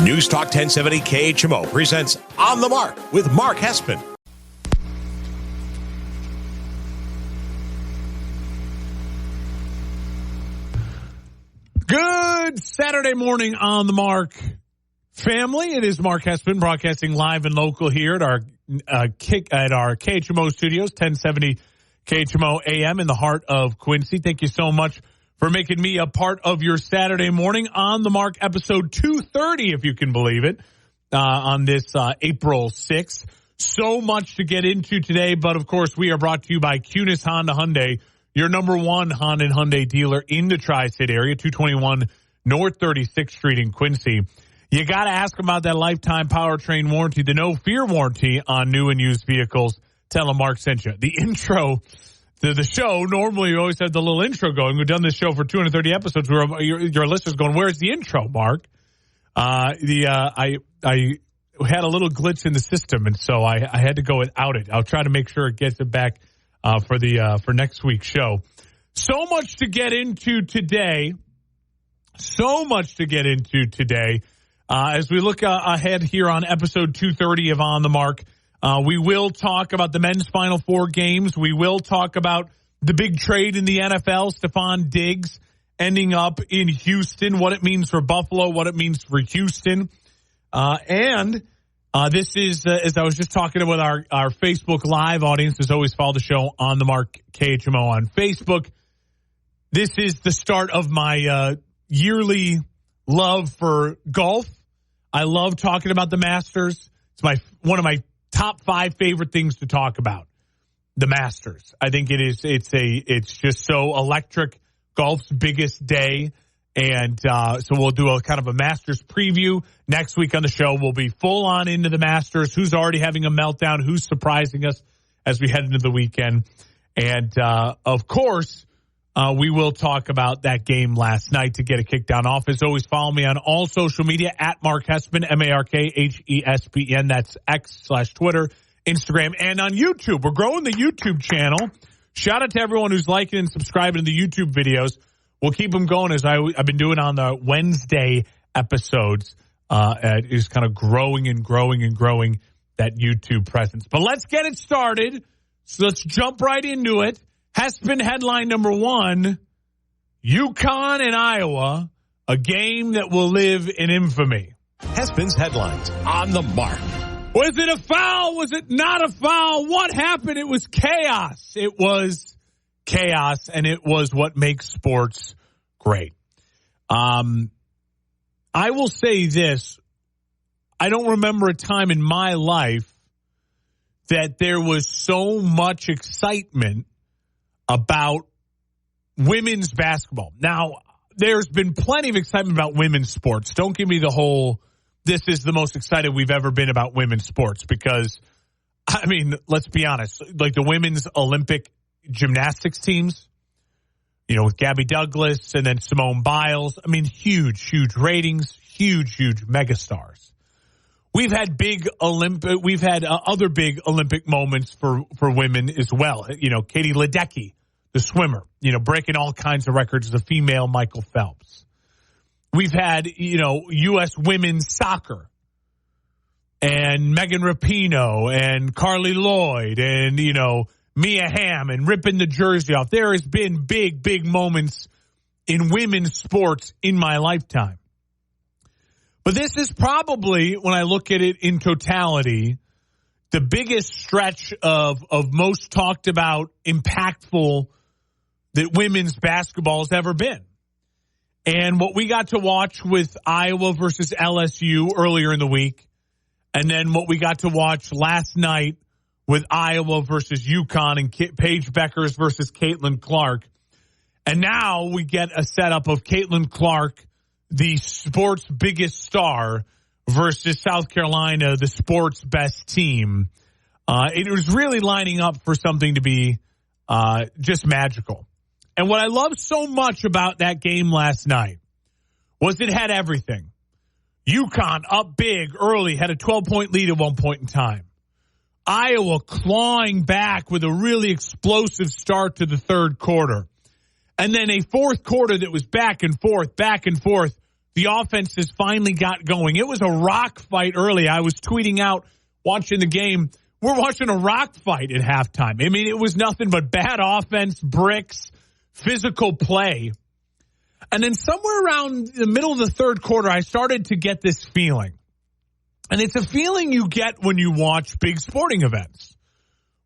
News Talk 1070 KHMO presents On the Mark with Mark Hespin. Good Saturday morning on the Mark family. It is Mark Hespin broadcasting live and local here at our KHMO studios, 1070 KHMO AM in the heart of Quincy. Thank you so much for making me a part of your Saturday morning. On the Mark, episode 230, if you can believe it, on this April 6th. So much to get into today, but of course we are brought to you by Kunes Honda Hyundai, your number one Honda and Hyundai dealer in the Tri-State area, 221 North 36th Street in Quincy. You got to ask about that lifetime powertrain warranty, the no fear warranty on new and used vehicles. Tell them Mark sent you. The intro to the show, normally you always have the little intro going. We've done this show for 230 episodes where your listeners going, where's the intro, Mark? I had a little glitch in the system, and so I had to go without it. I'll try to make sure it gets it back for next week's show. So much to get into today. As we look ahead here on episode 230 of On the Mark, we will talk about the men's Final Four games. We will talk about the big trade in the NFL, Stephon Diggs ending up in Houston, what it means for Buffalo, what it means for Houston. This is, as I was just talking with our Facebook Live audience, as always, follow the show On the Mark KHMO on Facebook. This is the start of my yearly love for golf. I love talking about the Masters. It's one of my top 5 favorite things to talk about, the Masters. I think it's just so electric. Golf's biggest day. And so we'll do a kind of a Masters preview. Next week on the show, we'll be full on into the Masters. Who's already having a meltdown? Who's surprising us as we head into the weekend? And, of course, we will talk about that game last night to get a kick down off. As always, follow me on all social media at Mark Hespin, MarkHespn. That's X/Twitter, Instagram, and on YouTube. We're growing the YouTube channel. Shout out to everyone who's liking and subscribing to the YouTube videos. We'll keep them going as I've been doing on the Wednesday episodes. It is kind of growing and growing and growing that YouTube presence. But let's get it started. So let's jump right into it. Hespin headline number 1, UConn and Iowa, a game that will live in infamy. Hespin's headlines on the Mark. Was it a foul? Was it not a foul? What happened? It was chaos. It was chaos, and it was what makes sports great. I will say this. I don't remember a time in my life that there was so much excitement about women's basketball. Now, there's been plenty of excitement about women's sports. Don't give me the whole, this is the most excited we've ever been about women's sports, because, I mean, let's be honest, like the women's Olympic gymnastics teams, with Gabby Douglas and then Simone Biles. I mean, huge ratings, huge megastars. We've had other big Olympic moments for women as well. Katie Ledecky, the swimmer, breaking all kinds of records as a female Michael Phelps. We've had, U.S. women's soccer and Megan Rapinoe and Carly Lloyd and, Mia Hamm and ripping the jersey off. There has been big moments in women's sports in my lifetime. But this is probably, when I look at it in totality, the biggest stretch of most talked about, impactful that women's basketball has ever been. And what we got to watch with Iowa versus LSU earlier in the week, and then what we got to watch last night with Iowa versus UConn and Paige Beckers versus Caitlin Clark. And now we get a setup of Caitlin Clark, the sport's biggest star, versus South Carolina, the sport's best team. It was really lining up for something to be just magical. And what I loved so much about that game last night was it had everything. UConn up big early, had a 12-point lead at one point in time. Iowa clawing back with a really explosive start to the third quarter. And then a fourth quarter that was back and forth. the offense has finally got going. It was a rock fight early. I was tweeting out, watching the game. We're watching a rock fight at halftime. I mean, it was nothing but bad offense, bricks, physical play. And then somewhere around the middle of the third quarter, I started to get this feeling. And it's a feeling you get when you watch big sporting events.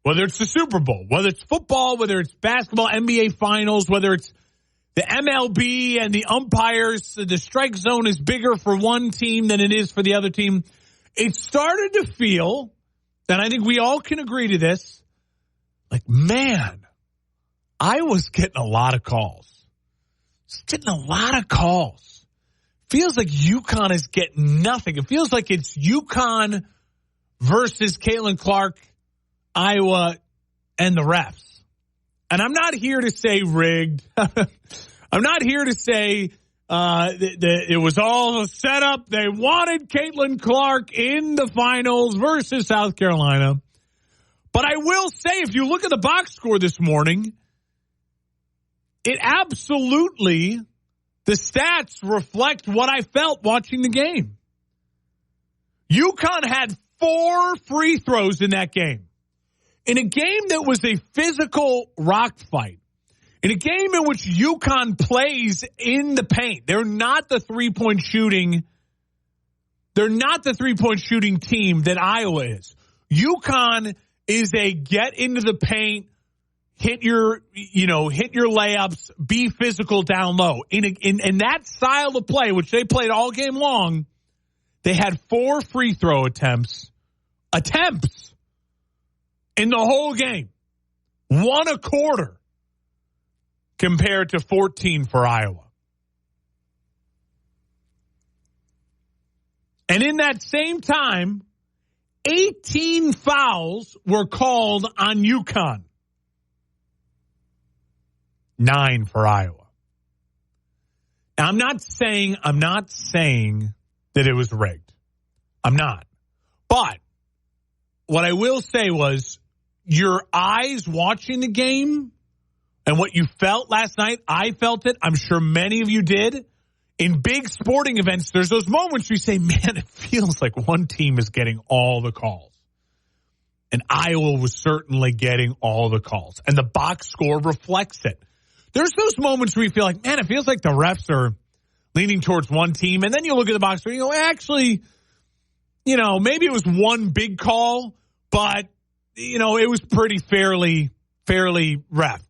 Whether it's the Super Bowl, whether it's football, whether it's basketball, NBA Finals, whether it's the MLB and the umpires, the strike zone is bigger for one team than it is for the other team. It started to feel, and I think we all can agree to this, like, man, I was getting a lot of calls. Feels like UConn is getting nothing. It feels like it's UConn versus Caitlin Clark, Iowa, and the refs. And I'm not here to say rigged. I'm not here to say it was all set up. They wanted Caitlin Clark in the finals versus South Carolina. But I will say, if you look at the box score this morning, it absolutely, the stats reflect what I felt watching the game. UConn had 4 free throws in that game. In a game that was a physical rock fight, in a game in which UConn plays in the paint, they're not the three-point shooting team that Iowa is. UConn is a get into the paint, hit your layups, be physical down low. In that style of play, which they played all game long, they had 4 free throw attempts in the whole game. 1 a quarter compared to 14 for Iowa. And in that same time, 18 fouls were called on UConn. 9 for Iowa. Now, I'm not saying that it was rigged. I'm not. But what I will say was, your eyes watching the game and what you felt last night, I felt it. I'm sure many of you did. In big sporting events, there's those moments where you say, man, it feels like one team is getting all the calls. And Iowa was certainly getting all the calls. And the box score reflects it. There's those moments where you feel like, man, it feels like the refs are leaning towards one team. And then you look at the box score and you go, actually, maybe it was one big call, but, it was pretty fairly reffed.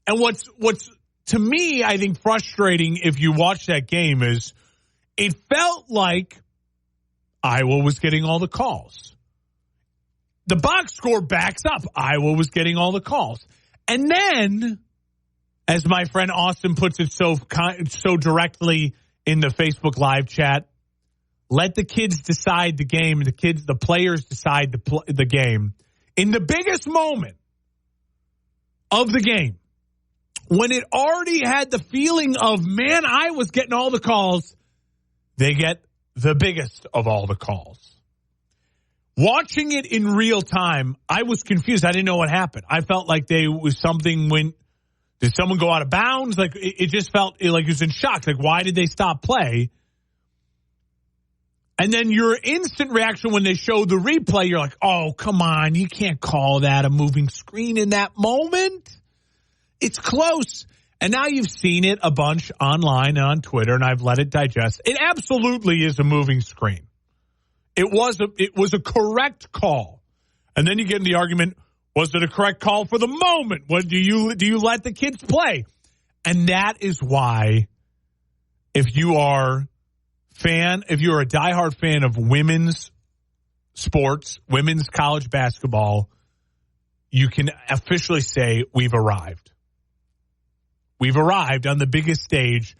And what's to me, I think, frustrating if you watch that game is it felt like Iowa was getting all the calls. The box score backs up. Iowa was getting all the calls. And then, as my friend Austin puts it so directly in the Facebook live chat, let the kids decide the game. The players decide the game. In the biggest moment of the game, when it already had the feeling of, man, I was getting all the calls, they get the biggest of all the calls. Watching it in real time, I was confused. I didn't know what happened. I felt like did someone go out of bounds? Like it just felt like it was in shock. Like, why did they stop play? And then your instant reaction when they show the replay, you're like, oh, come on. You can't call that a moving screen in that moment. It's close. And now you've seen it a bunch online and on Twitter, and I've let it digest. It absolutely is a moving screen. It was a correct call. And then you get in the argument, was it a correct call for the moment? What do you let the kids play? And that is why, if you're a diehard fan of women's sports, women's college basketball, you can officially say we've arrived. We've arrived on the biggest stage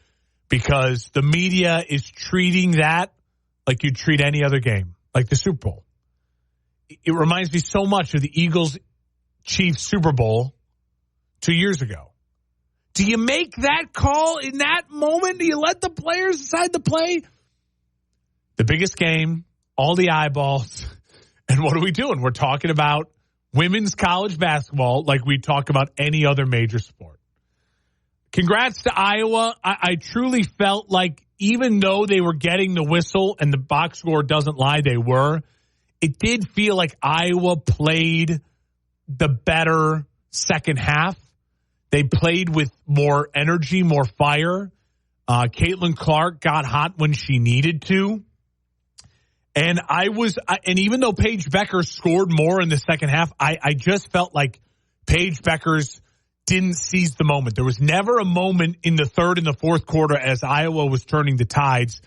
because the media is treating that like you'd treat any other game, like the Super Bowl. It reminds me so much of the Eagles-Chiefs Super Bowl 2 years ago. Do you make that call in that moment? Do you let the players decide the play? The biggest game, all the eyeballs. And what are we doing? We're talking about women's college basketball like we talk about any other major sport. Congrats to Iowa. I truly felt like even though they were getting the whistle and the box score doesn't lie, they were, it did feel like Iowa played the better second half. They played with more energy, more fire. Caitlin Clark got hot when she needed to. And even though Paige Beckers scored more in the second half, I just felt like Paige Beckers didn't seize the moment. There was never a moment in the third and the fourth quarter as Iowa was turning the tides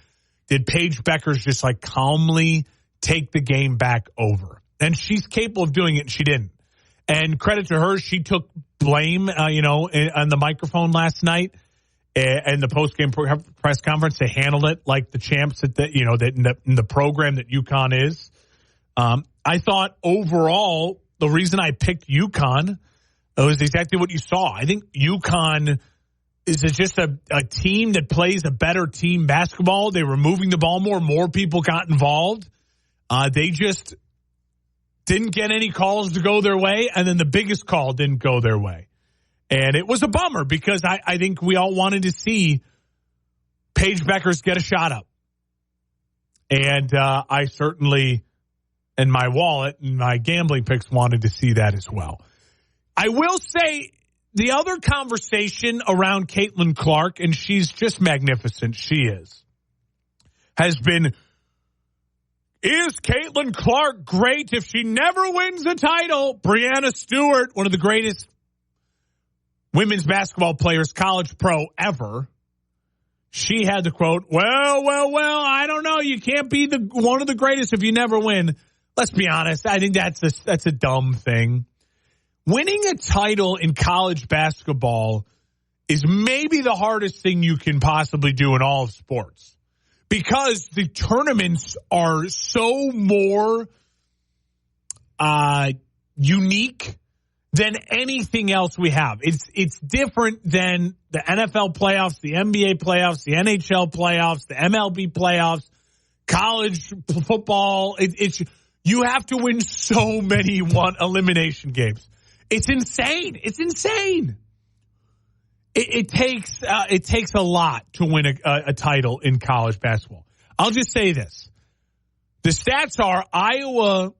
did Paige Beckers just like calmly take the game back over. And she's capable of doing it, and she didn't. And credit to her, she took blame, on the microphone last night and the post-game press conference. They handled it like the champs in the program that UConn is. I thought overall, the reason I picked UConn was exactly what you saw. I think UConn is just a team that plays a better team basketball. They were moving the ball more people got involved. They just didn't get any calls to go their way, and then the biggest call didn't go their way. And it was a bummer because I think we all wanted to see Paige Beckers get a shot up. And I certainly, in my wallet and my gambling picks, wanted to see that as well. I will say the other conversation around Caitlin Clark, and she's just magnificent, she has been, is Caitlin Clark great if she never wins a title? Breanna Stewart, one of the greatest women's basketball players, college pro ever. She had the quote, well, I don't know. You can't be one of the greatest if you never win. Let's be honest. I think that's a dumb thing. Winning a title in college basketball is maybe the hardest thing you can possibly do in all of sports because the tournaments are so more unique than anything else we have. It's different than the NFL playoffs, the NBA playoffs, the NHL playoffs, the MLB playoffs, college football. You have to win so many elimination games. It's insane. It's insane. It takes a lot to win a title in college basketball. I'll just say this. The stats are Iowa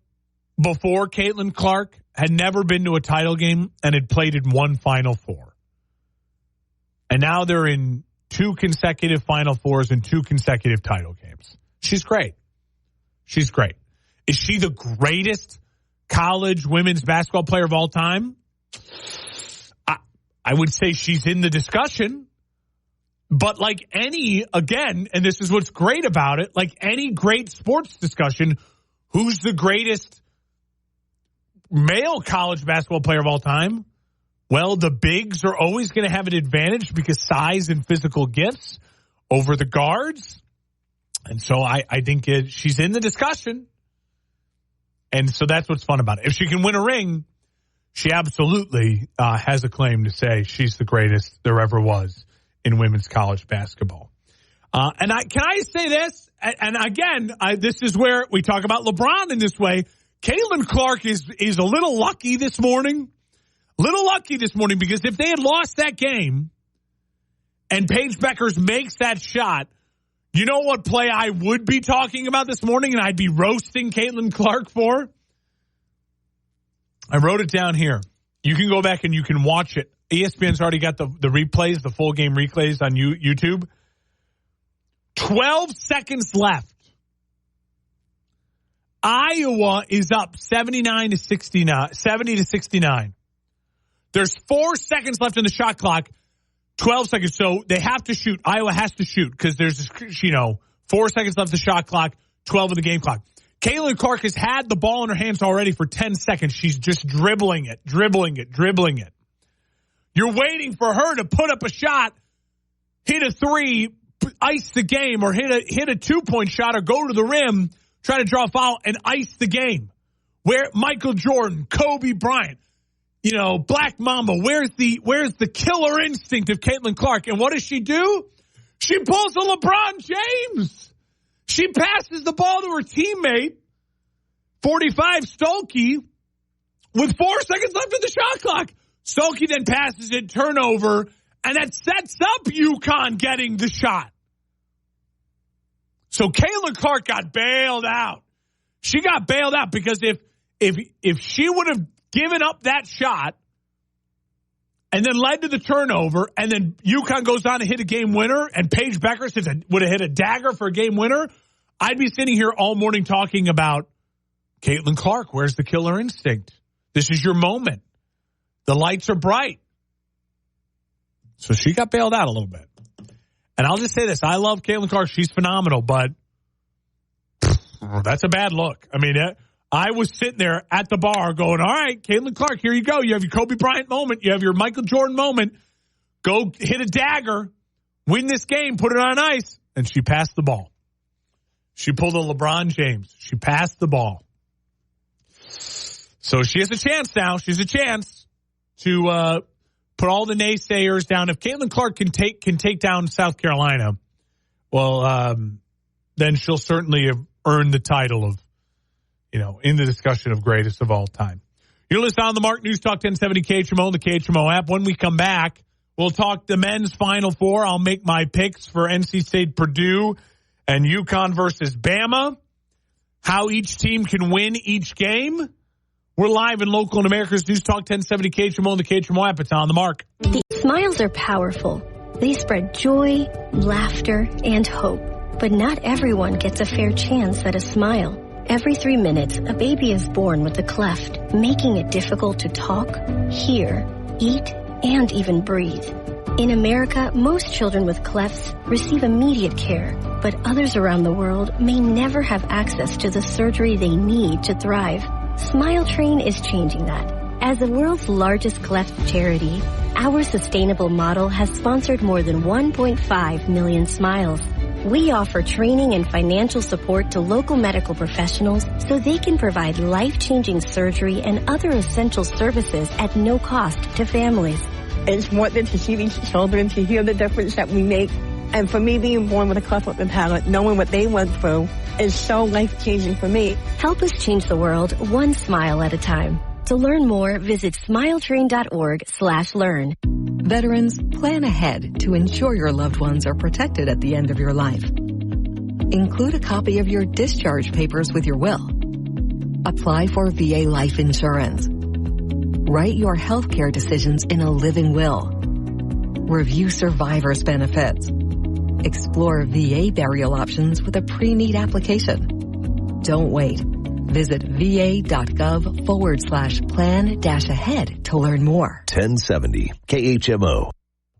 before Caitlin Clark had never been to a title game and had played in one Final Four. And now they're in 2 consecutive Final Fours and 2 consecutive title games. She's great. She's great. Is she the greatest college women's basketball player of all time? I would say she's in the discussion. But like again, and this is what's great about it, like any great sports discussion, who's the greatest male college basketball player of all time? Well, the bigs are always going to have an advantage because size and physical gifts over the guards. And so I think she's in the discussion. And so that's what's fun about it. If she can win a ring, she absolutely has a claim to say she's the greatest there ever was in women's college basketball. And can I say this? And again, this is where we talk about LeBron in this way. Caitlin Clark is a little lucky this morning. Because if they had lost that game and Paige Beckers makes that shot, you know what play I would be talking about this morning and I'd be roasting Caitlin Clark for? I wrote it down here. You can go back and you can watch it. ESPN's already got the replays, the full game replays on YouTube. 12 seconds left. Iowa is up 70 to 69. There's 4 seconds left in the shot clock. 12 seconds. So they have to shoot. Iowa has to shoot because there's, 4 seconds left the shot clock, 12 of the game clock. Caitlin Clark has had the ball in her hands already for 10 seconds. She's just dribbling it. You're waiting for her to put up a shot, hit a three, ice the game, or hit a 2-point shot or go to the rim, try to draw a foul and ice the game. Where Michael Jordan, Kobe Bryant, Black Mamba, where's the killer instinct of Caitlin Clark? And what does she do? She pulls a LeBron James. She passes the ball to her teammate, 45 Stolke, with 4 seconds left in the shot clock. Stolke then passes it, turnover, and that sets up UConn getting the shot. So Caitlin Clark got bailed out. She got bailed out because if she would have given up that shot and then led to the turnover, and then UConn goes on to hit a game winner, and Paige Becker would have hit a dagger for a game winner, I'd be sitting here all morning talking about Caitlin Clark. Where's the killer instinct? This is your moment. The lights are bright. So she got bailed out a little bit. And I'll just say this. I love Caitlin Clark. She's phenomenal, but that's a bad look. I mean, I was sitting there at the bar going, all right, Caitlin Clark, here you go. You have your Kobe Bryant moment. You have your Michael Jordan moment. Go hit a dagger, win this game, put it on ice. And she passed the ball. She pulled a LeBron James. She passed the ball. So she has a chance now. She has a chance to put all the naysayers down. If Caitlin Clark can take down South Carolina, well, then she'll certainly have earned the title of, in the discussion of greatest of all time. You're listening on the Mark News Talk 1070 KHMO, the KHMO app. When we come back, we'll talk the men's Final Four. I'll make my picks for NC State, Purdue, and UConn versus Bama. How each team can win each game. We're live and local in America's News Talk 1070 KHMO and the KHMO app. It's on the Mark. Smiles are powerful. They spread joy, laughter, and hope. But not everyone gets a fair chance at a smile. Every 3 minutes, a baby is born with a cleft, making it difficult to talk, hear, eat, and even breathe. In America, most children with clefts receive immediate care, but others around the world may never have access to the surgery they need to thrive. Smile Train is changing that. As the world's largest cleft charity, our sustainable model has sponsored more than 1.5 million smiles. We offer training and financial support to local medical professionals so they can provide life-changing surgery and other essential services at no cost to families. It's important to see these children, to hear the difference that we make. And for me, being born with a cleft lip and palate, knowing what they went through is so life-changing for me. Help us change the world one smile at a time. To learn more, visit smiletrain.org/learn. Veterans, plan ahead to ensure your loved ones are protected at the end of your life. Include a copy of your discharge papers with your will. Apply for VA life insurance. Write your healthcare decisions in a living will. Review survivor's benefits. Explore VA burial options with a pre-need application. Don't wait. Visit va.gov/plan-ahead to learn more. 1070 KHMO.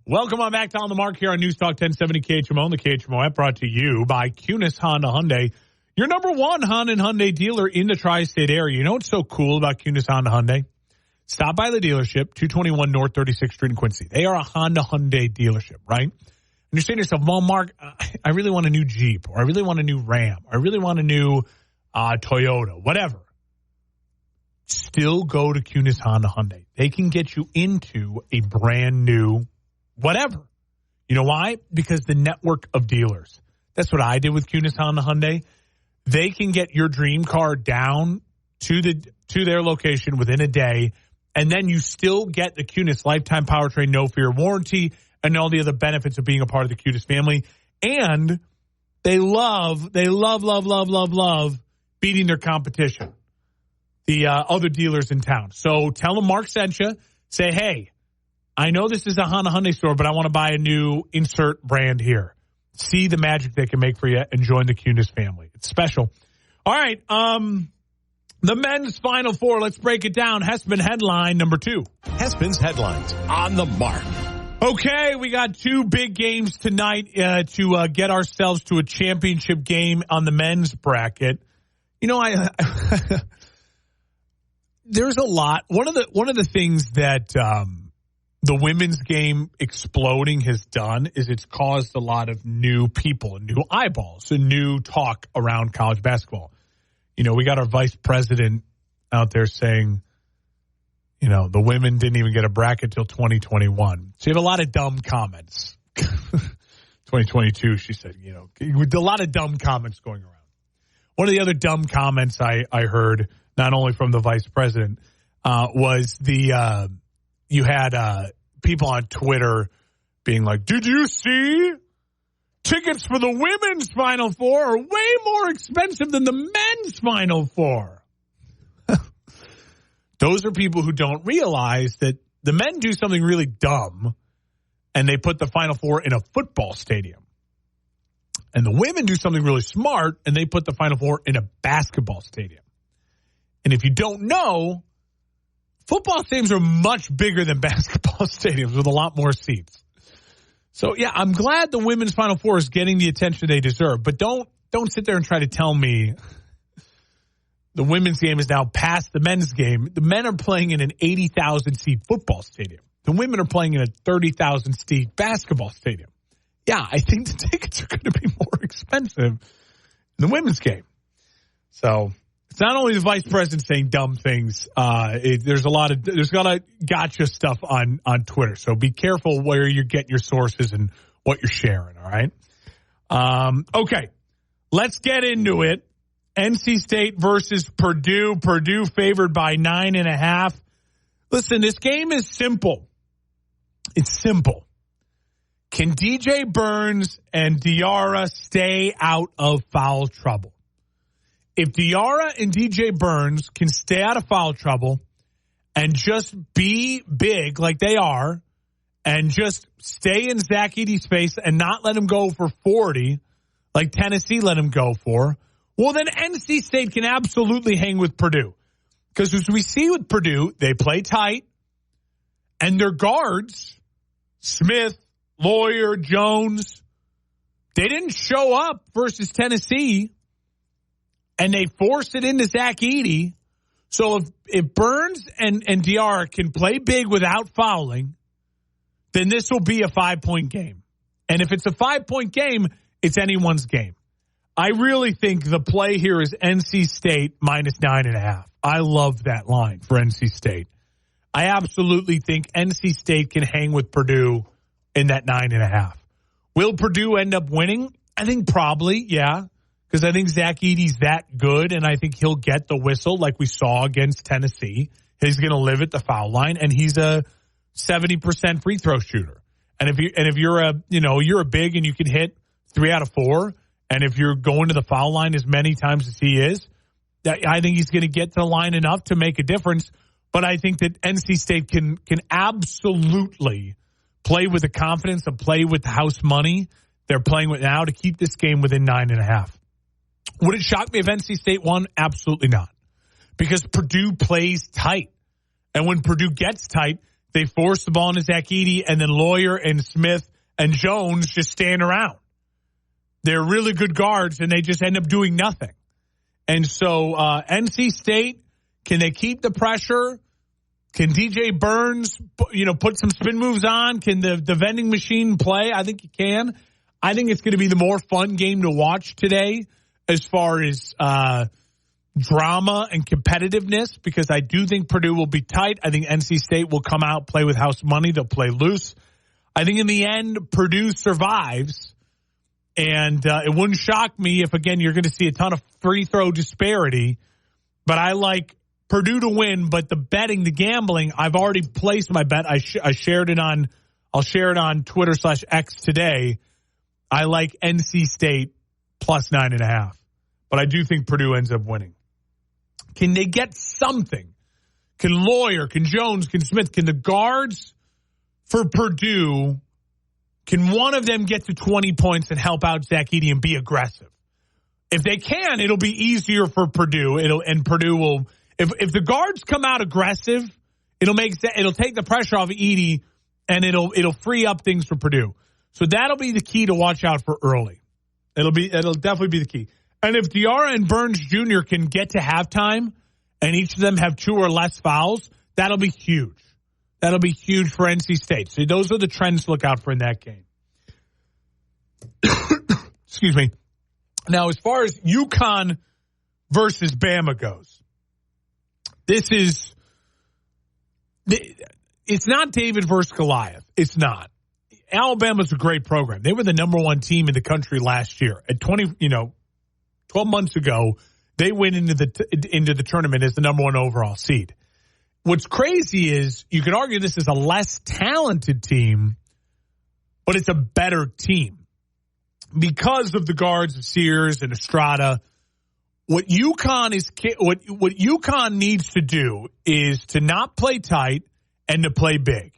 Welcome on back to On the Mark here on News Talk 1070 KHMO and the KHMO app, brought to you by Kunis Honda Hyundai, your number one Honda and Hyundai dealer in the tri-state area. You know what's so cool about Kunis Honda Hyundai? Stop by the dealership, 221 North 36th Street in Quincy. They are a Honda Hyundai dealership, right? And you're saying to yourself, well, Mark, I really want a new Jeep, or I really want a new Ram, or I really want a new Toyota, whatever. Still go to Kunis Honda Hyundai. They can get you into a brand new whatever. You know why? Because the network of dealers. That's what I did with Kunis Honda Hyundai. They can get your dream car down to their location within a day, and then you still get the Kunis lifetime powertrain, no fear warranty, and all the other benefits of being a part of the Kunis family. And they love beating their competition, the other dealers in town. So tell them Mark sent you. Say, hey, I know this is a Honda Hyundai store, but I want to buy a new insert brand here. See the magic they can make for you and join the Kunis family. It's special. All right, the men's Final Four. Let's break it down. Hespin headline number 2. Hespin's headlines on the Mark. Okay, we got 2 big games tonight to get ourselves to a championship game on the men's bracket. You know, there's a lot. One of the things that the women's game exploding has done is it's caused a lot of new people and new eyeballs and new talk around college basketball. You know, we got our vice president out there saying, you know, the women didn't even get a bracket till 2021. So you have a lot of dumb comments. 2022, she said, you know, with a lot of dumb comments going around. One of the other dumb comments I heard, not only from the vice president, was you had people on Twitter being like, did you see Tickets for the women's Final Four are way more expensive than the men's Final Four. Those are people who don't realize that the men do something really dumb, and they put the Final Four in a football stadium. And the women do something really smart, and they put the Final Four in a basketball stadium. And if you don't know, football stadiums are much bigger than basketball stadiums with a lot more seats. So, yeah, I'm glad the women's Final Four is getting the attention they deserve. But don't sit there and try to tell me the women's game is now past the men's game. The men are playing in an 80,000-seat football stadium. The women are playing in a 30,000-seat basketball stadium. Yeah, I think the tickets are going to be more expensive in the women's game. So it's not only the vice president saying dumb things. There's a lot of gotcha stuff on Twitter. So be careful where you're getting your sources and what you're sharing. All right. Okay, let's get into it. NC State versus Purdue. Purdue favored by 9.5. Listen, this game is simple. It's simple. Can DJ Burns and Diarra stay out of foul trouble? If Diarra and DJ Burns can stay out of foul trouble and just be big like they are and just stay in Zach Edey's face and not let him go for 40 like Tennessee let him go for, well, then NC State can absolutely hang with Purdue. Because as we see with Purdue, they play tight, and their guards, Smith, Lawyer, Jones, they didn't show up versus Tennessee, and they forced it into Zach Edey. So if Burns and Diarra can play big without fouling, then this will be a 5-point game. And if it's a 5-point game, it's anyone's game. I really think the play here is NC State minus 9.5. I love that line for NC State. I absolutely think NC State can hang with Purdue in that 9.5. Will Purdue end up winning? I think probably, yeah, because I think Zach Edey's that good, and I think he'll get the whistle like we saw against Tennessee. He's going to live at the foul line, and he's a 70% free throw shooter. And if you're a big and you can hit 3 out of 4, and if you're going to the foul line as many times as he is, I think he's going to get to the line enough to make a difference. But I think that NC State can absolutely play with the confidence and play with the house money they're playing with now to keep this game within 9.5. Would it shock me if NC State won? Absolutely not. Because Purdue plays tight. And when Purdue gets tight, they force the ball into Zach Edey, and then Lawyer and Smith and Jones just stand around. They're really good guards, and they just end up doing nothing. And so NC State, can they keep the pressure? Can DJ Burns, put some spin moves on? Can the vending machine play? I think he can. I think it's going to be the more fun game to watch today as far as drama and competitiveness, because I do think Purdue will be tight. I think NC State will come out, play with house money. They'll play loose. I think in the end, Purdue survives. And it wouldn't shock me if, again, you're going to see a ton of free throw disparity. But I like Purdue to win. But the betting, the gambling, I've already placed my bet. I shared it on. I'll share it on Twitter/X today. I like NC State plus 9.5. But I do think Purdue ends up winning. Can they get something? Can Lawyer, can Jones, can Smith, can the guards for Purdue, can one of them get to 20 points and help out Zach Edey and be aggressive? If they can, it'll be easier for Purdue. Purdue will, if the guards come out aggressive, it'll take the pressure off of Edey, and it'll free up things for Purdue. So that'll be the key to watch out for early. It'll definitely be the key. And if Diarra and Burns Jr. can get to halftime and each of them have 2 or less fouls, that'll be huge. That'll be huge for NC State. So those are the trends to look out for in that game. Excuse me. Now, as far as UConn versus Bama goes, it's not David versus Goliath. It's not. Alabama's a great program. They were the number 1 team in the country last year. At 12 months ago, they went into the tournament as the number 1 overall seed. What's crazy is you could argue this is a less talented team, but it's a better team. because of the guards of Sears and Estrada, what UConn needs to do is to not play tight and to play big.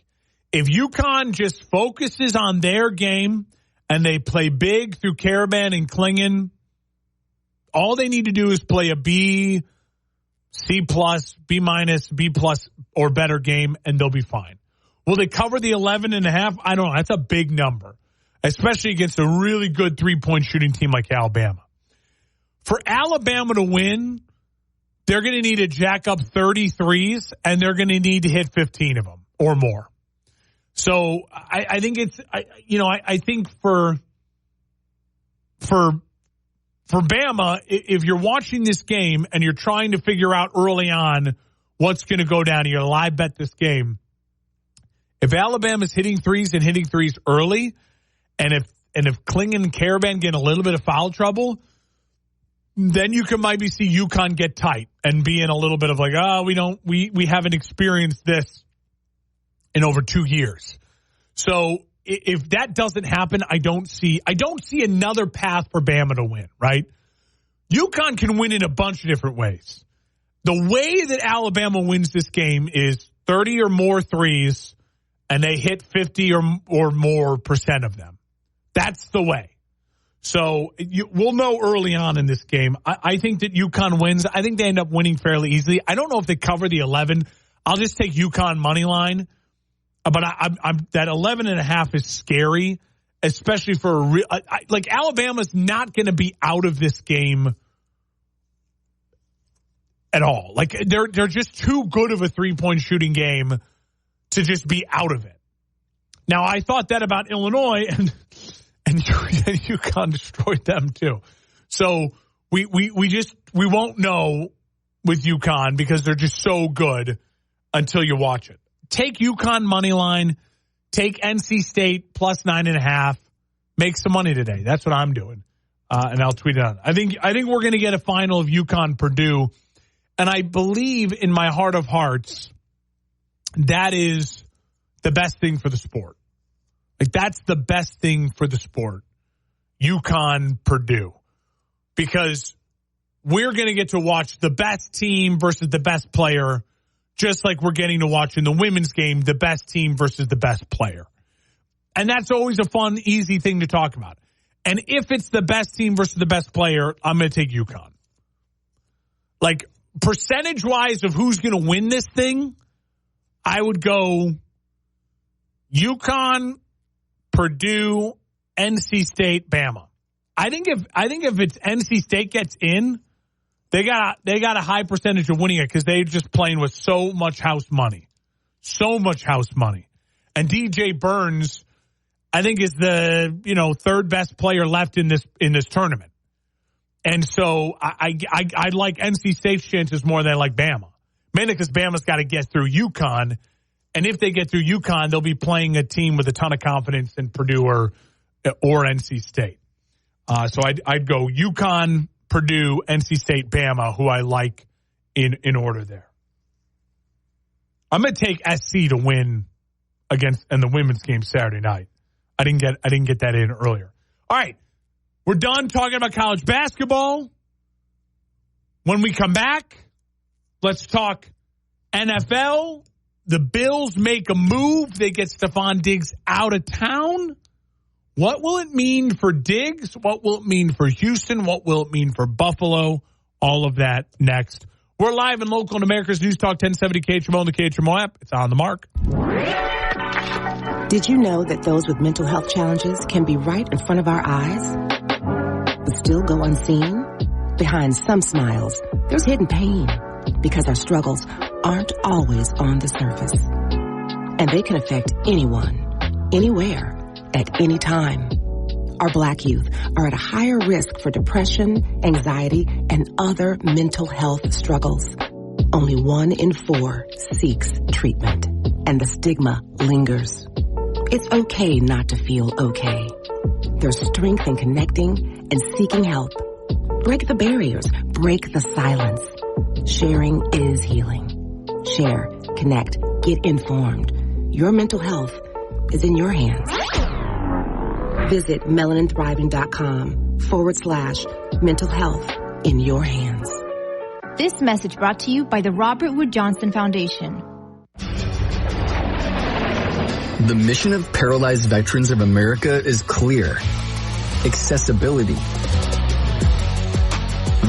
If UConn just focuses on their game and they play big through Karaban and Klingon, all they need to do is play a B, C+, B-, B+ or better game, and they'll be fine. Will they cover the 11.5? I don't know. That's a big number, especially against a really good three-point shooting team like Alabama. For Alabama to win, they're going to need to jack up 33s, and they're going to need to hit 15 of them or more. So I think I think for Bama, if you're watching this game and you're trying to figure out early on what's going to go down, you're going to live bet this game. If Alabama's hitting threes and hitting threes early, and if Klingon and Karaban get a little bit of foul trouble, then you can maybe see UConn get tight and be in a little bit of like, we haven't experienced this in over 2 years. So if that doesn't happen, I don't see another path for Bama to win, right? UConn can win in a bunch of different ways. The way that Alabama wins this game is 30 or more threes, and they hit 50 or more % of them. That's the way. So we'll know early on in this game. I think that UConn wins. I think they end up winning fairly easily. I don't know if they cover the 11. I'll just take UConn money line. But that 11.5 is scary, especially for like Alabama's not going to be out of this game at all. Like they're just too good of a 3-point shooting game to just be out of it. Now I thought that about Illinois, and UConn destroyed them too. So we won't know with UConn because they're just so good until you watch it. Take UConn money line, take NC State plus 9.5, make some money today. That's what I'm doing, and I'll tweet it out. I think we're going to get a final of UConn Purdue, and I believe in my heart of hearts that is the best thing for the sport. Like that's the best thing for the sport, UConn Purdue, because we're going to get to watch the best team versus the best player. Just like we're getting to watch in the women's game, the best team versus the best player. And that's always a fun, easy thing to talk about. And if it's the best team versus the best player, I'm going to take UConn. Like, percentage-wise of who's going to win this thing, I would go UConn, Purdue, NC State, Bama. I think if it's NC State gets in, They got a high percentage of winning it because they're just playing with so much house money. And DJ Burns, I think, is the third best player left in this tournament. And so I like NC State's chances more than I like Bama. Mainly because Bama's got to get through UConn. And if they get through UConn, they'll be playing a team with a ton of confidence in Purdue or NC State. So I'd go UConn, Purdue, NC State, Bama, who I like in order there. I'm going to take SC to win in the women's game Saturday night. I didn't get that in earlier. All right, we're done talking about college basketball. When we come back, let's talk NFL. The Bills make a move. They get Stephon Diggs out of town. What will it mean for Diggs? What will it mean for Houston? What will it mean for Buffalo? All of that next. We're live and local in America's News Talk 1070 KHMO and the KHMO app. It's On the Mark. Did you know that those with mental health challenges can be right in front of our eyes, but still go unseen? Behind some smiles, there's hidden pain because our struggles aren't always on the surface. And they can affect anyone, anywhere, at any time. Our Black youth are at a higher risk for depression, anxiety, and other mental health struggles. Only 1 in 4 seeks treatment, and the stigma lingers. It's okay not to feel okay. There's strength in connecting and seeking help. Break the barriers, break the silence. Sharing is healing. Share, connect, get informed. Your mental health is in your hands. Visit melaninthriving.com/mental health in your hands. This message brought to you by the Robert Wood Johnson Foundation. The mission of Paralyzed Veterans of America is clear. Accessibility.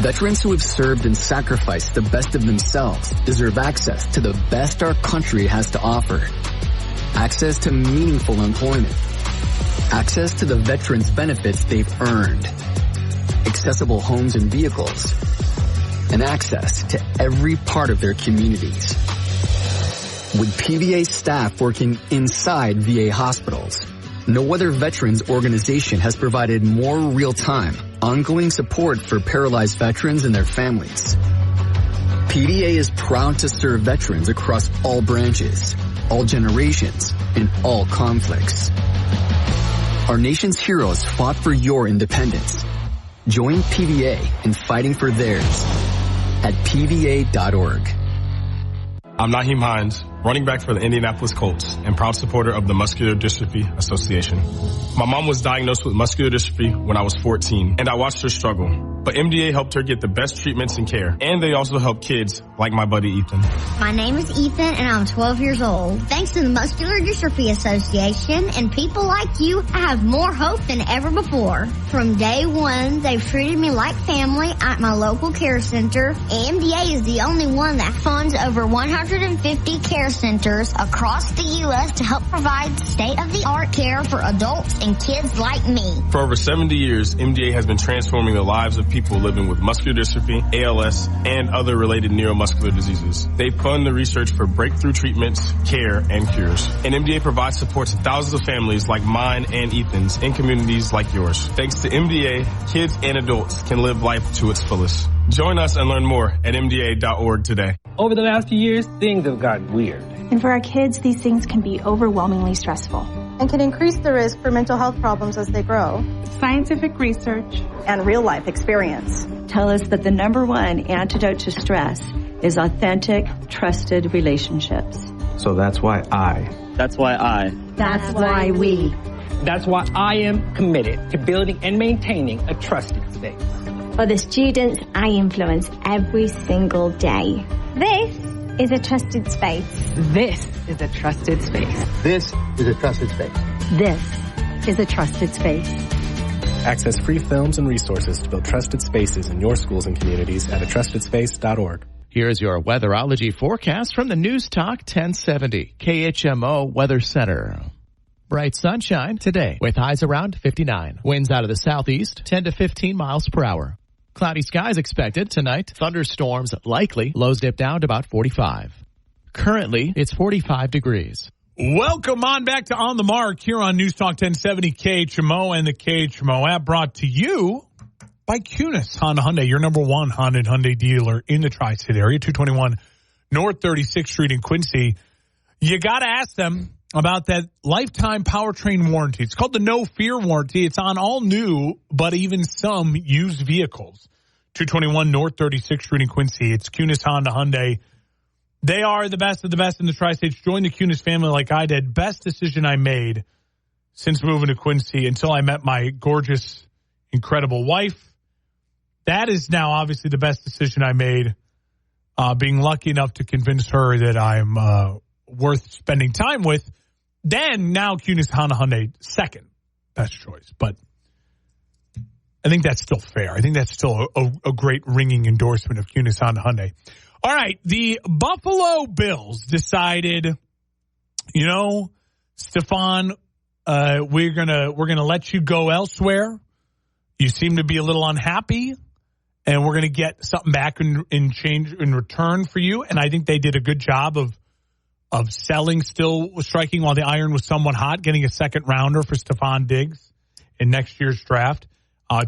Veterans who have served and sacrificed the best of themselves deserve access to the best our country has to offer. Access to meaningful employment. Access to the veterans' benefits they've earned. Accessible homes and vehicles. And access to every part of their communities. With PVA staff working inside VA hospitals, no other veterans organization has provided more real-time, ongoing support for paralyzed veterans and their families. PVA is proud to serve veterans across all branches, all generations, and all conflicts. Our nation's heroes fought for your independence. Join PVA in fighting for theirs at PVA.org. I'm Naheem Hines, running back for the Indianapolis Colts and proud supporter of the Muscular Dystrophy Association. My mom was diagnosed with muscular dystrophy when I was 14, and I watched her struggle. But MDA helped her get the best treatments and care, and they also help kids like my buddy Ethan. My name is Ethan, and I'm 12 years old. Thanks to the Muscular Dystrophy Association and people like you, I have more hope than ever before. From day one, they've treated me like family at my local care center. MDA is the only one that funds over 150 care centers across the U.S. to help provide state-of-the-art care for adults and kids like me. For over 70 years, MDA has been transforming the lives of people living with muscular dystrophy, ALS, and other related neuromuscular diseases. They fund the research for breakthrough treatments, care, and cures. And MDA provides support to thousands of families like mine and Ethan's in communities like yours. Thanks to MDA, kids and adults can live life to its fullest. Join us and learn more at MDA.org today. Over the last few years, things have gotten weird. And for our kids, these things can be overwhelmingly stressful. And can increase the risk for mental health problems as they grow. Scientific research and real-life experience tell us that the number one antidote to stress is authentic, trusted relationships. So that's why I. That's why I. That's why we. That's why I am committed to building and maintaining a trusted space. For the students I influence every single day. This is a trusted space. This is a trusted space. This is a trusted space. This is a trusted space. Access free films and resources to build trusted spaces in your schools and communities at atrustedspace.org. Here's your weatherology forecast from the News Talk 1070 KHMO Weather Center. Bright sunshine today with highs around 59. Winds out of the southeast 10 to 15 miles per hour. Cloudy skies expected tonight. Thunderstorms likely. Lows dip down to about 45. Currently, it's 45 degrees. Welcome on back to On the Mark here on News Talk 1070 KHMO and the KHMO app, brought to you by Kunis Honda Hyundai, your number one Honda and Hyundai dealer in the Tri-State area, 221 North 36th Street in Quincy. You got to ask them about that lifetime powertrain warranty. It's called the No Fear warranty. It's on all new, but even some used vehicles. 221 North 36th Street in Quincy. It's Kunis Honda Hyundai. They are the best of the best in the Tri-States. Join the Kunis family like I did. Best decision I made since moving to Quincy until I met my gorgeous, incredible wife. That is now obviously the best decision I made, being lucky enough to convince her that I'm worth spending time with. Then now Kunis Honda Hyundai, second best choice. But I think that's still fair. I think that's still a great ringing endorsement of Kunis Honda Hyundai. All right, the Buffalo Bills decided, Stephon, we're gonna let you go elsewhere. You seem to be a little unhappy, and we're gonna get something back in change in return for you. And I think they did a good job of selling, still striking while the iron was somewhat hot, getting a second rounder for Stephon Diggs in next year's draft,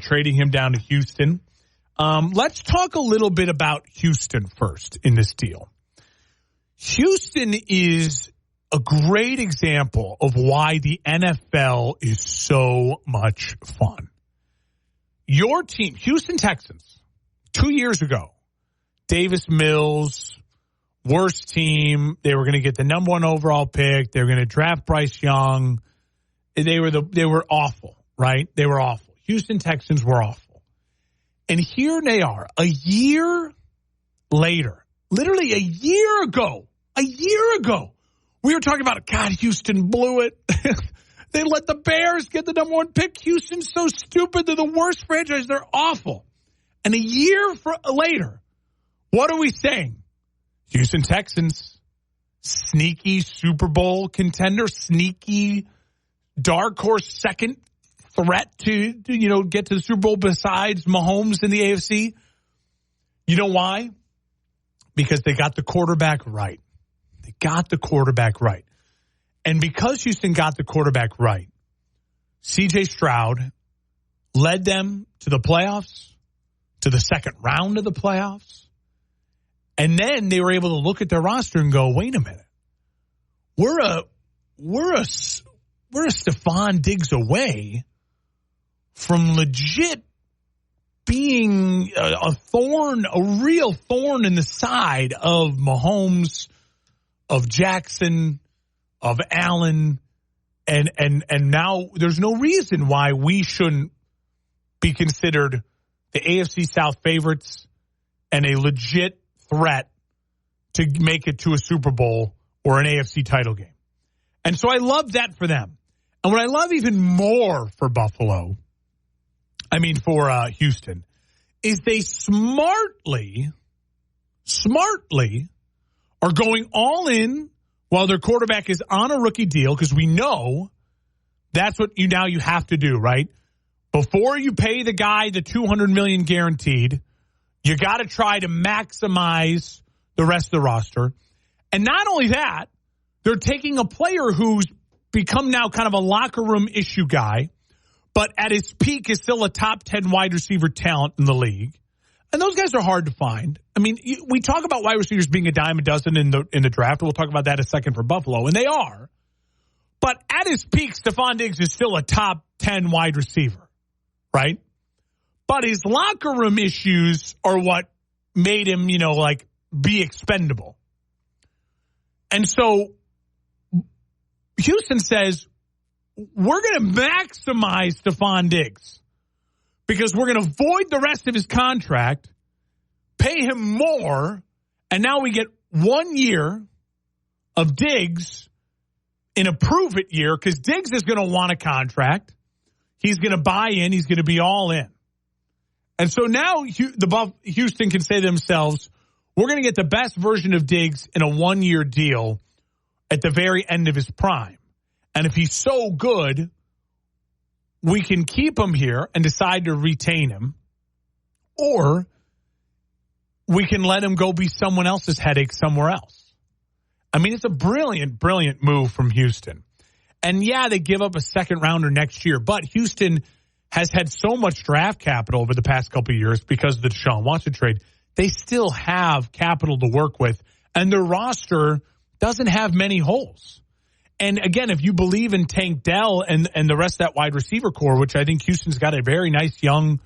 trading him down to Houston. Let's talk a little bit about Houston first in this deal. Houston is a great example of why the NFL is so much fun. Your team, Houston Texans, 2 years ago, Davis Mills, worst team. They were going to get the number one overall pick. They were going to draft Bryce Young. They were awful, right? They were awful. Houston Texans were awful. And here they are, a year later, literally a year ago, we were talking about, God, Houston blew it. They let the Bears get the number 1 pick. Houston's so stupid. They're the worst franchise. They're awful. And a year later, what are we saying? Houston Texans, sneaky Super Bowl contender, sneaky dark horse second threat to get to the Super Bowl besides Mahomes in the AFC. You know why? Because they got the quarterback right. They got the quarterback right. And because Houston got the quarterback right, C.J. Stroud led them to the playoffs, to the second round of the playoffs. And then they were able to look at their roster and go, wait a minute. We're a Stephon Diggs away from legit being a real thorn in the side of Mahomes, of Jackson, of Allen, and now there's no reason why we shouldn't be considered the AFC South favorites and a legit threat to make it to a Super Bowl or an AFC title game. And so I love that for them. And what I love even more for Houston, is they smartly are going all in while their quarterback is on a rookie deal, because we know that's what you have to do, right? Before you pay the guy the $200 million guaranteed, you got to try to maximize the rest of the roster. And not only that, they're taking a player who's become now kind of a locker room issue guy, but at his peak is still a top 10 wide receiver talent in the league. And those guys are hard to find. I mean, we talk about wide receivers being a dime a dozen in the draft. We'll talk about that in a second for Buffalo, and they are. But at his peak, Stephon Diggs is still a top 10 wide receiver, right? But his locker room issues are what made him, be expendable. And so Houston says, we're going to maximize Stephon Diggs because we're going to void the rest of his contract, pay him more, and now we get 1 year of Diggs in a prove-it year, because Diggs is going to want a contract. He's going to buy in. He's going to be all in. And so now Houston can say to themselves, we're going to get the best version of Diggs in a 1-year deal at the very end of his prime. And if he's so good, we can keep him here and decide to retain him, or we can let him go be someone else's headache somewhere else. I mean, it's a brilliant, brilliant move from Houston. And yeah, they give up a second rounder next year, but Houston has had so much draft capital over the past couple of years because of the Deshaun Watson trade. They still have capital to work with, and their roster doesn't have many holes. And again, if you believe in Tank Dell and the rest of that wide receiver core, which I think Houston's got a very nice young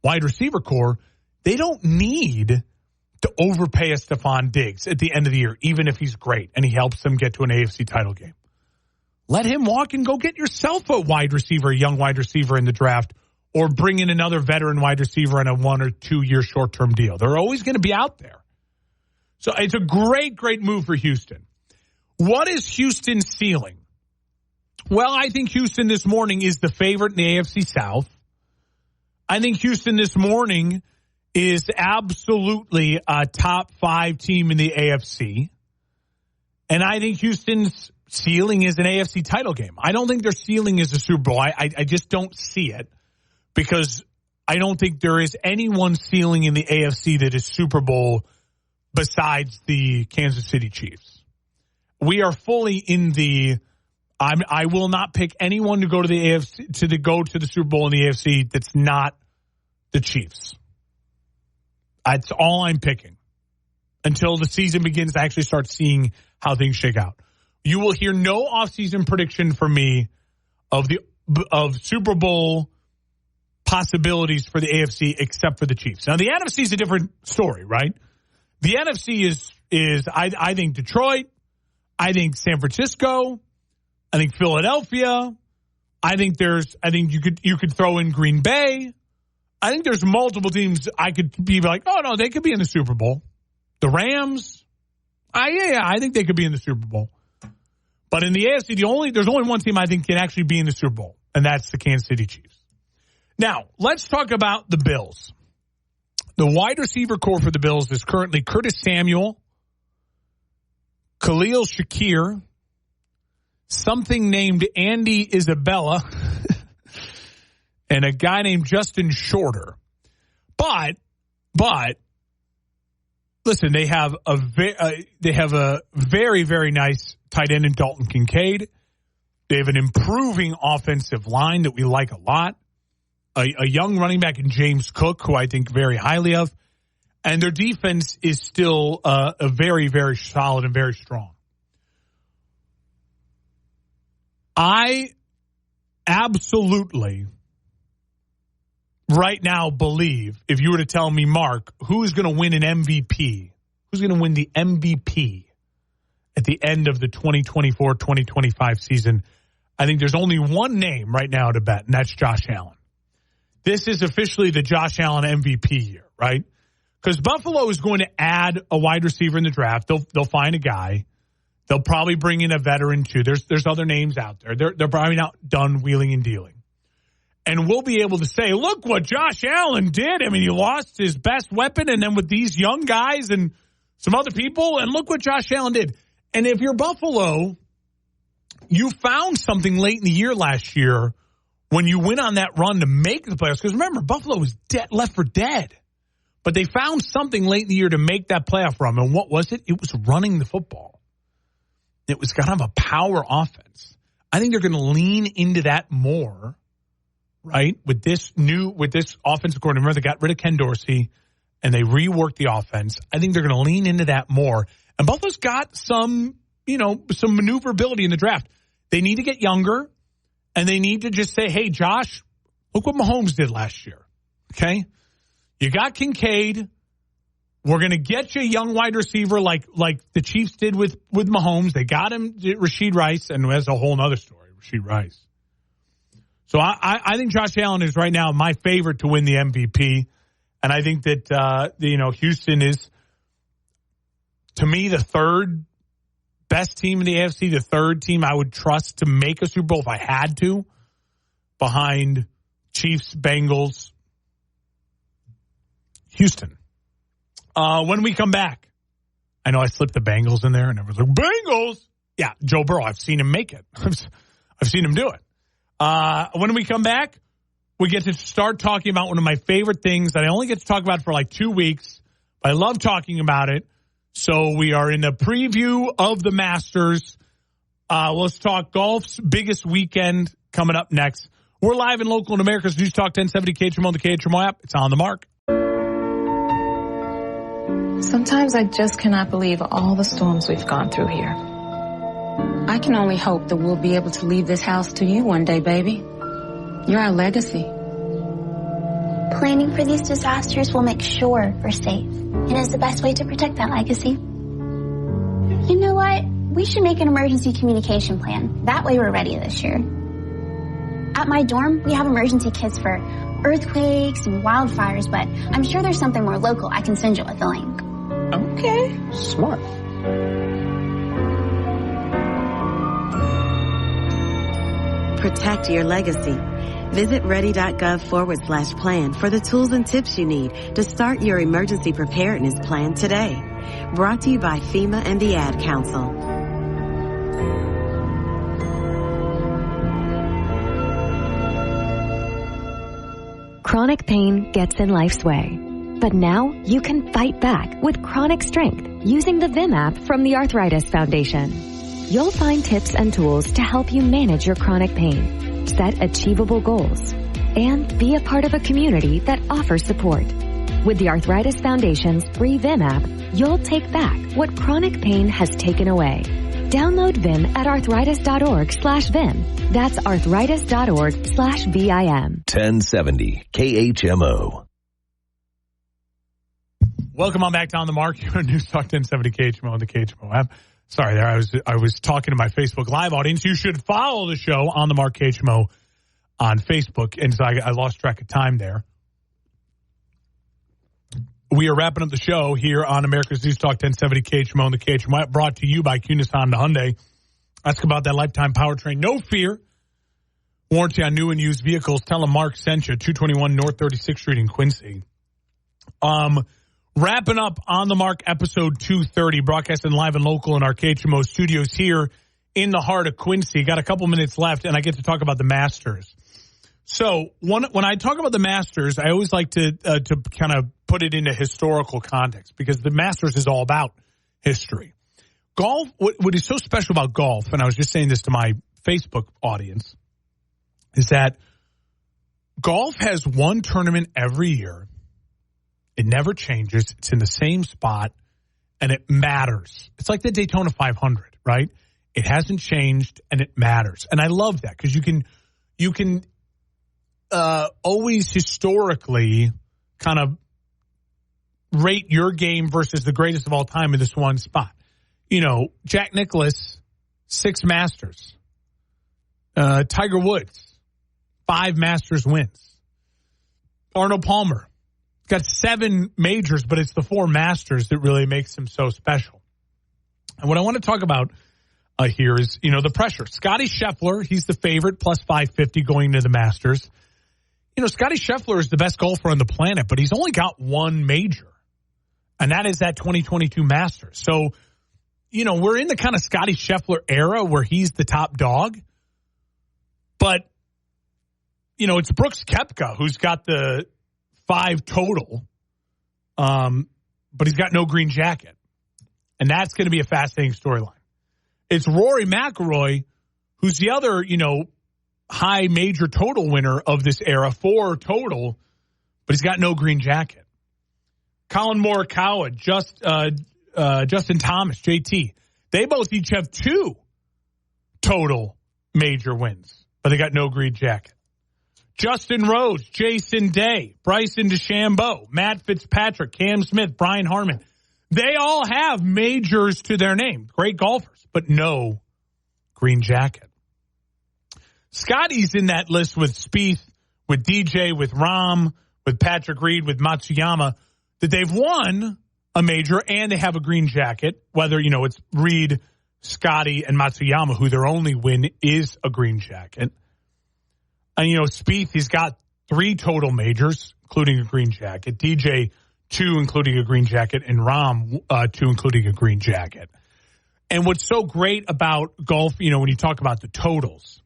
wide receiver core, they don't need to overpay a Stephon Diggs at the end of the year, even if he's great and he helps them get to an AFC title game. Let him walk and go get yourself a wide receiver, a young wide receiver in the draft, or bring in another veteran wide receiver on a 1 or 2 year short-term deal. They're always going to be out there. So it's a great, great move for Houston. What is Houston's ceiling? Well, I think Houston this morning is the favorite in the AFC South. I think Houston this morning is absolutely a top 5 team in the AFC. And I think Houston's ceiling is an AFC title game. I don't think their ceiling is a Super Bowl. I just don't see it, because I don't think there is anyone ceiling in the AFC that is Super Bowl besides the Kansas City Chiefs. We are fully in the I will not pick anyone to go to the AFC go to the Super Bowl in the AFC that's not the Chiefs. That's all I'm picking until the season begins to actually start seeing how things shake out. You will hear no offseason prediction from me of Super Bowl possibilities for the AFC except for the Chiefs. Now, the NFC is a different story, right? The NFC is I think Detroit, I think San Francisco, I think Philadelphia, I think you could throw in Green Bay. I think there's multiple teams I could be like, oh, no, they could be in the Super Bowl. The Rams, I think they could be in the Super Bowl. But in the AFC, there's only one team I think can actually be in the Super Bowl, and that's the Kansas City Chiefs. Now, let's talk about the Bills. The wide receiver core for the Bills is currently Curtis Samuel, Khalil Shakir, something named Andy Isabella, and a guy named Justin Shorter. But listen, they have a very, very nice tight end in Dalton Kincaid. They have an improving offensive line that we like a lot. A young running back in James Cook, who I think very highly of. And their defense is still a very, very solid and very strong. I absolutely right now believe, if you were to tell me, Mark, who's going to win an MVP, who's going to win the MVP at the end of the 2024-2025 season, I think there's only one name right now to bet, and that's Josh Allen. This is officially the Josh Allen MVP year, right? Because Buffalo is going to add a wide receiver in the draft. They'll find a guy. They'll probably bring in a veteran too. There's other names out there. They're probably not done wheeling and dealing. And we'll be able to say, look what Josh Allen did. I mean, he lost his best weapon, and then with these young guys and some other people, and look what Josh Allen did. And if you're Buffalo, you found something late in the year last year when you went on that run to make the playoffs. Because remember, Buffalo was left for dead. But they found something late in the year to make that playoff run. And what was it? It was running the football. It was kind of a power offense. I think they're going to lean into that more, right? With this offensive coordinator. Remember, they got rid of Ken Dorsey and they reworked the offense. I think they're going to lean into that more. And Buffalo's got some maneuverability in the draft. They need to get younger, and they need to just say, hey, Josh, look what Mahomes did last year, okay? You got Kincaid. We're going to get you a young wide receiver like the Chiefs did with Mahomes. They got him Rashid Rice, and that's a whole other story, Rashid Rice. So I think Josh Allen is right now my favorite to win the MVP, and I think that Houston is, to me, the third best team in the AFC, the third team I would trust to make a Super Bowl if I had to, behind Chiefs, Bengals, Houston. When we come back, I know I slipped the Bengals in there, and everyone's like, Bengals? Yeah, Joe Burrow, I've seen him make it. I've seen him do it. When we come back, we get to start talking about one of my favorite things that I only get to talk about for like 2 weeks. I love talking about it. So we are in a preview of the Masters. Let's talk golf's biggest weekend coming up next. We're live and local in America's News Talk 1070 KHMO, the KHMO app. It's on the mark. Sometimes I just cannot believe all the storms we've gone through here. I can only hope that we'll be able to leave this house to you one day, baby. You're our legacy. Planning for these disasters will make sure we're safe, and is the best way to protect that legacy. You know what? We should make an emergency communication plan. That way we're ready this year. At my dorm, we have emergency kits for earthquakes and wildfires, but I'm sure there's something more local. I can send you with the link. Okay. Smart. Protect your legacy. Visit ready.gov/plan for the tools and tips you need to start your emergency preparedness plan today. Brought to you by FEMA and the Ad Council. Chronic pain gets in life's way. But now you can fight back with Chronic Strength using the Vim app from the Arthritis Foundation. You'll find tips and tools to help you manage your chronic pain, set achievable goals, and be a part of a community that offers support. With the Arthritis Foundation's free Vim app, you'll take back what chronic pain has taken away. Download Vim at arthritis.org/Vim. That's arthritis.org/VIM. 1070 KHMO. Welcome on back to On the Mark. You're on News Talk 1070 KHMO on the KHMO app. Sorry there, I was talking to my Facebook Live audience. You should follow the show on the Mark KHMO on Facebook, and so I lost track of time there. We are wrapping up the show here on America's News Talk 1070 KHMO and the KHMO app, brought to you by Kunis Honda Hyundai. Ask about that lifetime powertrain. No fear. Warranty on new and used vehicles. Tell them Mark sent you. 221 North 36th Street in Quincy. Wrapping up on the Mark, episode 230, broadcasting live and local in our KHMO studios here in the heart of Quincy. Got a couple minutes left, and I get to talk about the Masters. So when I talk about the Masters, I always like to kind of put it into historical context, because the Masters is all about history. Golf, what is so special about golf, and I was just saying this to my Facebook audience, is that golf has one tournament every year. It never changes. It's in the same spot, and it matters. It's like the Daytona 500, right? It hasn't changed, and it matters. And I love that, because you can always historically kind of rate your game versus the greatest of all time in this one spot. You know, Jack Nicklaus, 6 Masters. Tiger Woods, 5 Masters wins. Arnold Palmer got 7 majors, but it's the 4 Masters that really makes him so special. And what I want to talk about here is, you know, the pressure. Scotty Scheffler, he's the favorite, plus 550 going to the Masters. You know, Scotty Scheffler is the best golfer on the planet, but he's only got 1 major, and that is that 2022 Masters. So, you know, we're in the kind of Scotty Scheffler era where he's the top dog. But, you know, it's Brooks Koepka who's got the 5 total, but he's got no green jacket. And that's going to be a fascinating storyline. It's Rory McIlroy, who's the other, you know, high major total winner of this era, 4 total, but he's got no green jacket. Colin Morikawa, Justin Thomas, JT, they both each have 2 total major wins, but they got no green jacket. Justin Rose, Jason Day, Bryson DeChambeau, Matt Fitzpatrick, Cam Smith, Brian Harman. They all have majors to their name. Great golfers, but no green jacket. Scotty's in that list with Spieth, with DJ, with Rahm, with Patrick Reed, with Matsuyama, that they've won a major and they have a green jacket, whether, you know, it's Reed, Scotty, and Matsuyama, who their only win is a green jacket. And, you know, Spieth, he's got 3 total majors, including a green jacket. DJ, 2, including a green jacket, and Rahm, 2, including a green jacket. And what's so great about golf, you know, when you talk about the totals,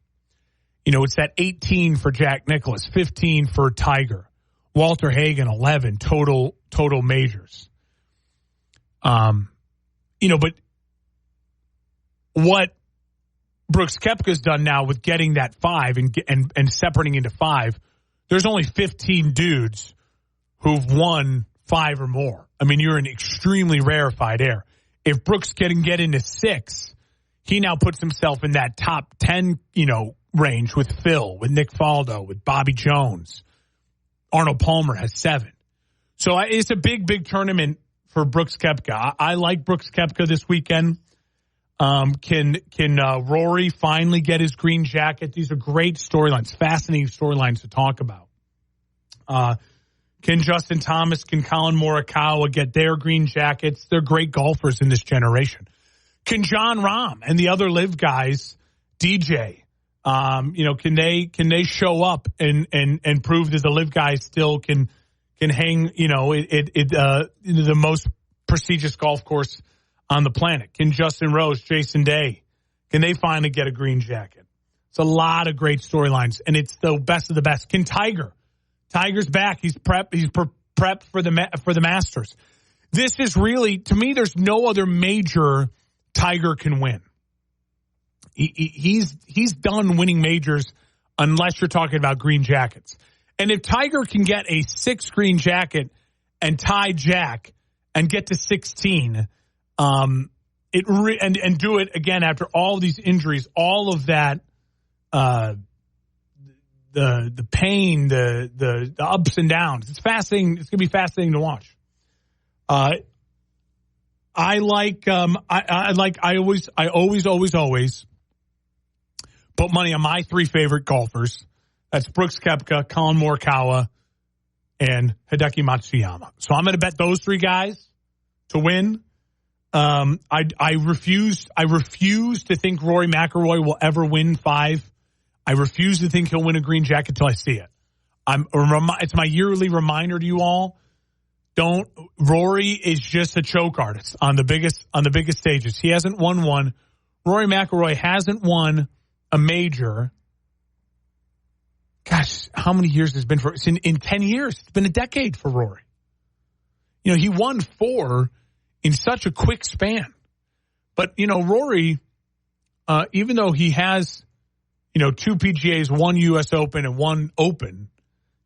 you know, it's that 18 for Jack Nicklaus, 15 for Tiger, Walter Hagen, 11 total majors. You know, but what Brooks Koepka's done now with getting that 5 and separating into 5, there's only 15 dudes who've won 5 or more. I mean, you're an extremely rarefied air. If Brooks can get into 6, he now puts himself in that top 10, you know, range with Phil, with Nick Faldo, with Bobby Jones. Arnold Palmer has 7. So it's a big, big tournament for Brooks Koepka. I like Brooks Koepka this weekend. Can Rory finally get his green jacket? These are great storylines, fascinating storylines to talk about. Can Justin Thomas, can Colin Morikawa get their green jackets? They're great golfers in this generation. Can Jon Rahm and the other live guys, DJ, you know, can they show up and prove that the live guys still can hang, you know, the most prestigious golf course on the planet? Can Justin Rose, Jason Day, can they finally get a green jacket? It's a lot of great storylines, and it's the best of the best. Can Tiger's back. He's prepped for the Masters. This is really, to me, there's no other major Tiger can win. He's done winning majors unless you're talking about green jackets. And if Tiger can get a 6 green jacket and tie Jack and get to 16, and do it again after all these injuries, all of that, the pain, the ups and downs. It's fascinating. It's going to be fascinating to watch. I always put money on my 3 favorite golfers. That's Brooks Koepka, Colin Morikawa, and Hideki Matsuyama. So I'm going to bet those three guys to win. I refuse to think Rory McIlroy will ever win 5. I refuse to think he'll win a green jacket until I see it. It's my yearly reminder to you all. Rory is just a choke artist on the biggest stages. He hasn't won one. Rory McIlroy hasn't won a major. Gosh, how many years has it been for? It's in 10 years. It's been a decade for Rory. He won 4 in such a quick span. But, Rory, even though he has, 2 PGAs, 1 U.S. Open and 1 Open,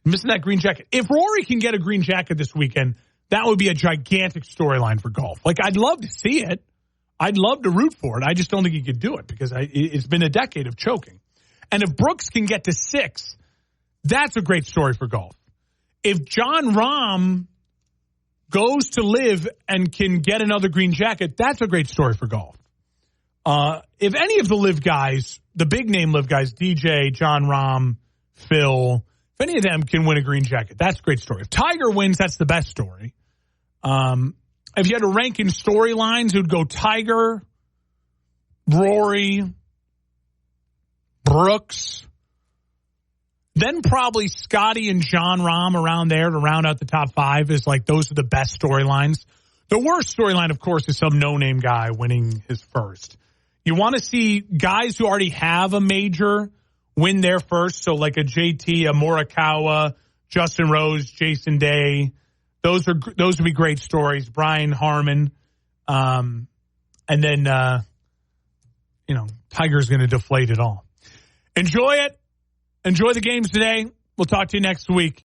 missing that green jacket. If Rory can get a green jacket this weekend, that would be a gigantic storyline for golf. I'd love to see it. I'd love to root for it. I just don't think he could do it because it's been a decade of choking. And if Brooks can get to 6, that's a great story for golf. If Jon Rahm goes to LIV and can get another green jacket, that's a great story for golf. If any of the LIV guys, the big name LIV guys, DJ, Jon Rahm, Phil, if any of them can win a green jacket, that's a great story. If Tiger wins, that's the best story. If you had to rank in storylines, it would go Tiger, Rory, Brooks, then probably Scotty and Jon Rahm around there to round out the top 5 is those are the best storylines. The worst storyline, of course, is some no-name guy winning his first. You want to see guys who already have a major win their first. So like a JT, a Morikawa, Justin Rose, Jason Day. Those would be great stories. Brian Harman. And then, Tiger's going to deflate it all. Enjoy it. Enjoy the games today. We'll talk to you next week.